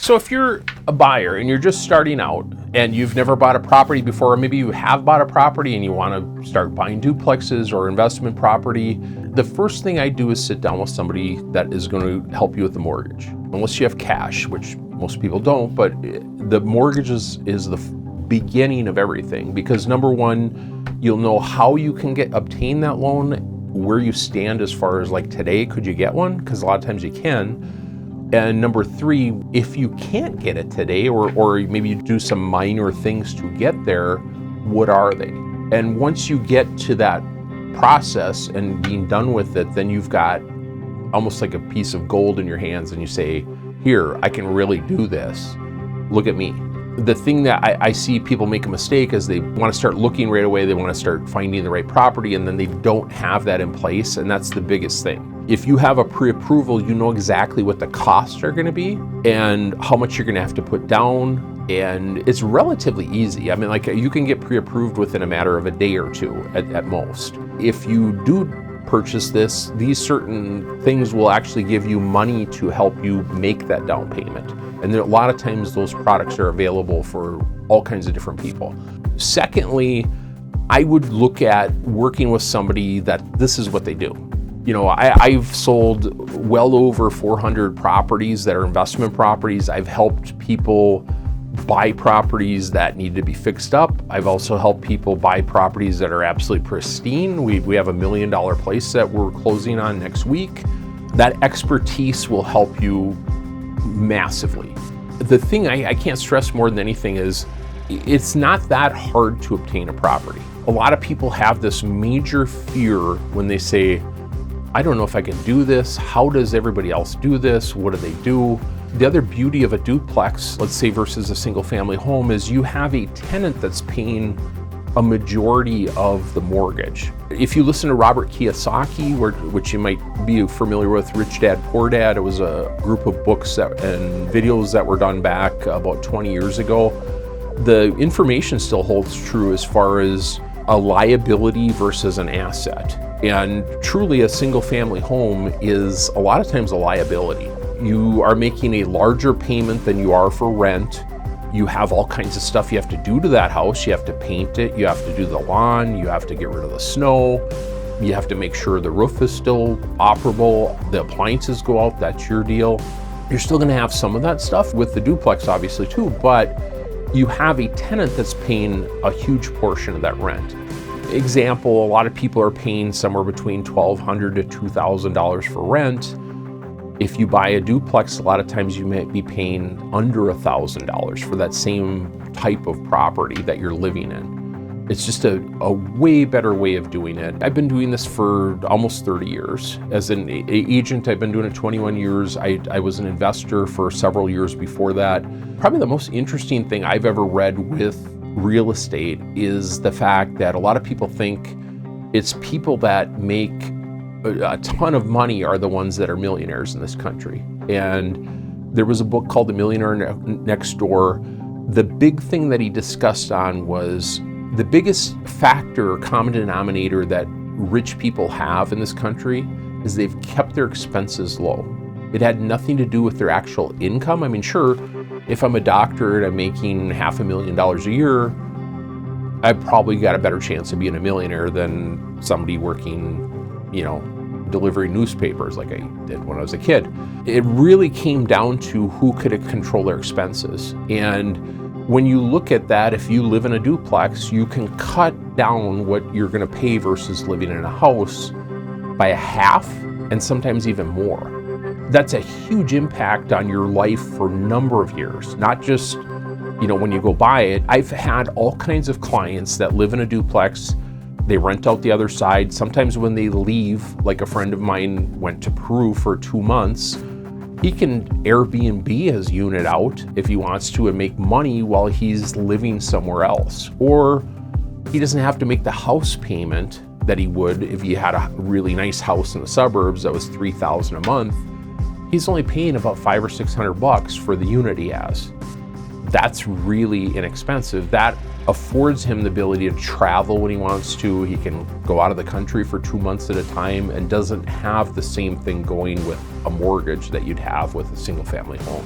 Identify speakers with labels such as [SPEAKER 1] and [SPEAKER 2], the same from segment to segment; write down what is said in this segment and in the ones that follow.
[SPEAKER 1] So if you're a buyer and you're just starting out and you've never bought a property before, or maybe you have bought a property and you want to start buying duplexes or investment property, the first thing I do is sit down with somebody that is going to help you with the mortgage. Unless you have cash, which most people don't, but the mortgage is the beginning of everything, because number one, you'll know how you can obtain that loan, where you stand as far as like today, could you get one? Because a lot of times you can. And number three, if you can't get it today, or maybe you do some minor things to get there, what are they? And once you get to that process and being done with it, then you've got almost like a piece of gold in your hands and you say, here, I can really do this. Look at me. The thing that I see people make a mistake is they want to start looking right away, they want to start finding the right property, and then they don't have that in place, and that's the biggest thing. If you have a pre-approval, you know exactly what the costs are going to be and how much you're going to have to put down, and it's relatively easy. I mean, like, you can get pre-approved within a matter of a day or two at most. If you do purchase this, these certain things will actually give you money to help you make that down payment. And a lot of times those products are available for all kinds of different people. Secondly, I would look at working with somebody that this is what they do. You know, I've sold well over 400 properties that are investment properties. I've helped people buy properties that need to be fixed up. I've also helped people buy properties that are absolutely pristine. We have $1 million place that we're closing on next week. That expertise will help you massively. The thing I can't stress more than anything is it's not that hard to obtain a property. A lot of people have this major fear when they say, I don't know if I can do this. How does everybody else do this? What do they do? The other beauty of a duplex, let's say, versus a single family home is you have a tenant that's paying a majority of the mortgage. If you listen to Robert Kiyosaki, which you might be familiar with, Rich Dad, Poor Dad, it was a group of books and videos that were done back about 20 years ago. The information still holds true as far as a liability versus an asset. And truly a single family home is a lot of times a liability. You are making a larger payment than you are for rent. You have all kinds of stuff you have to do to that house. You have to paint it, you have to do the lawn, you have to get rid of the snow, you have to make sure the roof is still operable, the appliances go out, that's your deal. You're still gonna have some of that stuff with the duplex obviously too, but you have a tenant that's paying a huge portion of that rent. Example, a lot of people are paying somewhere between $1,200 to $2,000 for rent. If you buy a duplex, a lot of times you might be paying under $1,000 for that same type of property that you're living in. It's just a way better way of doing it. I've been doing this for almost 30 years. As an agent, I've been doing it 21 years. I was an investor for several years before that. Probably the most interesting thing I've ever read with real estate is the fact that a lot of people think it's people that make a ton of money are the ones that are millionaires in this country. And there was a book called The Millionaire Next Door. The big thing that he discussed on was the biggest factor, common denominator that rich people have in this country is they've kept their expenses low. It had nothing to do with their actual income. I mean, sure, if I'm a doctor and I'm making $500,000 a year, I've probably got a better chance of being a millionaire than somebody working, delivering newspapers like I did when I was a kid. It really came down to who could control their expenses. And when you look at that, if you live in a duplex, you can cut down what you're gonna pay versus living in a house by a half and sometimes even more. That's a huge impact on your life for a number of years, not just, when you go buy it. I've had all kinds of clients that live in a duplex, they rent out the other side. Sometimes when they leave, like a friend of mine went to Peru for 2 months, he can Airbnb his unit out if he wants to and make money while he's living somewhere else. Or he doesn't have to make the house payment that he would if he had a really nice house in the suburbs that was $3,000 a month. He's only paying about $500 or $600 for the unit he has. That's really inexpensive. That affords him the ability to travel when he wants to. He can go out of the country for 2 months at a time and doesn't have the same thing going with a mortgage that you'd have with a single family home.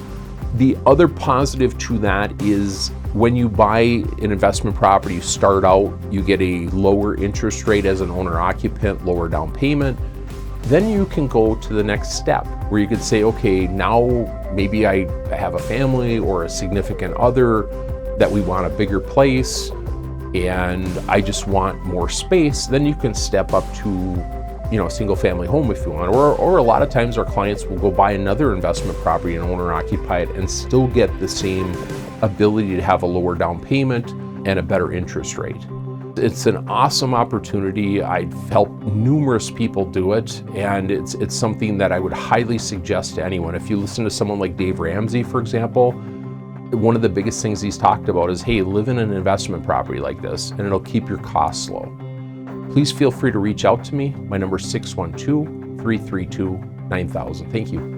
[SPEAKER 1] The other positive to that is when you buy an investment property, you start out, you get a lower interest rate as an owner-occupant, lower down payment. Then you can go to the next step where you could say, okay, now maybe I have a family or a significant other that we want a bigger place and I just want more space. Then you can step up to, a single family home if you want, or a lot of times our clients will go buy another investment property and owner occupy it and still get the same ability to have a lower down payment and a better interest rate. It's an awesome opportunity. I've helped numerous people do it, and it's something that I would highly suggest to anyone. If you listen to someone like Dave Ramsey, for example, one of the biggest things he's talked about is, hey, live in an investment property like this, and it'll keep your costs low. Please feel free to reach out to me. My number is 612-332-9000. Thank you.